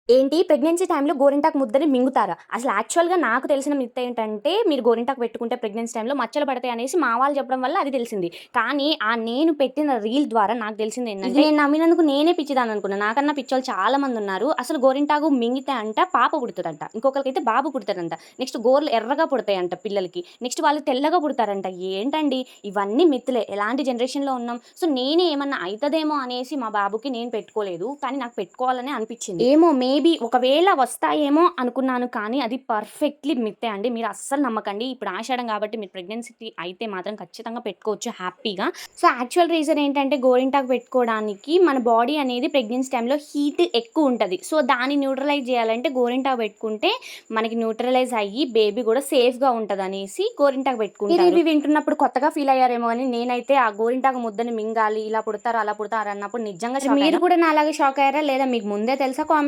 ఏంటి ప్రెగ్నెన్సీ టైంలో గోరింటాకు ముద్దని మింగుతారా? అసలు యాక్చువల్‌గా నాకు తెలిసిన మిత్ ఏంటంటే, మీరు గోరింటాకు పెట్టుకుంటే ప్రెగ్నెన్సీ టైంలో మచ్చలు పడతాయి అనేసి మా వాళ్ళు చెప్పడం వల్ల అది తెలిసింది. కానీ నేను పెట్టిన రీల్ ద్వారా నాకు తెలిసిందేంటంటే, ఇది నేను నమ్మినందుకు నేనే పిచ్చిదాన్ని అనుకున్నా. నాకన్నా పిచ్చోళ్ళు చాలా మందున్నారు. అసలు గోరింటాకు మింగితే పాప పుడతదంట. ఇంకొకరికైతే బాబు పుడతాడంట. నెక్స్ట్ గోర్లు ఎర్రగా పుడతాయంట పిల్లలకి. నెక్స్ట్ వాళ్ళు తెల్లగా పుడతారంట. ఏంటండి ఇవన్నీ మిత్తులే. ఎలాంటి జనరేషన్‌లో ఉన్నాం. సో, నేనే ఏమన్నా అయితదేమో అనేసి మా బాబుకి నేను పెట్టుకోలేదు. కానీ నాకు పెట్టుకోవాలనే అనిపిచ్చింది. ఏమో మేబీ ఒకవేళ వస్తాయేమో అనుకున్నాను. కానీ అది పర్ఫెక్ట్‌లీ మిత్తే అండి. మీరు అస్సలు నమ్మకండి. ఇప్పుడు ఆషాఢం కాబట్టి మీరు ప్రెగ్నెన్సీ అయితే మాత్రం ఖచ్చితంగా పెట్టుకోవచ్చు హ్యాపీగా. సో, యాక్చువల్ రీజన్ ఏంటంటే గోరింటాకు పెట్టుకోవడానికి మన బాడీ అనేది ప్రెగ్నెన్సీ టైంలో హీట్ ఎక్కువుంటది. సో, దాన్ని న్యూట్రలైజ్ చేయాలంటే గోరింటాకు పెట్టుకుంటే మనకి న్యూట్రలైజ్ అయ్యి బేబీ కూడా సేఫ్‌గా ఉంటదనేసి గోరింటాకు పెట్టుకుంటారు. మీరు ఇవి వింటున్నప్పుడు కొత్తగా ఫీల్ అయ్యారేమో అని నేనైతే ఆ గోరింటాకు ముద్దని మింగాలి, ఇలా పుడతారు, అలా పుడతారు అన్నప్పుడు నిజంగా షాక్ అయ్యాను. మీరు కూడా నాలాగే షాక్ అయ్యారా? లేదా మీకు ముందే తెలుసా? కామెంట్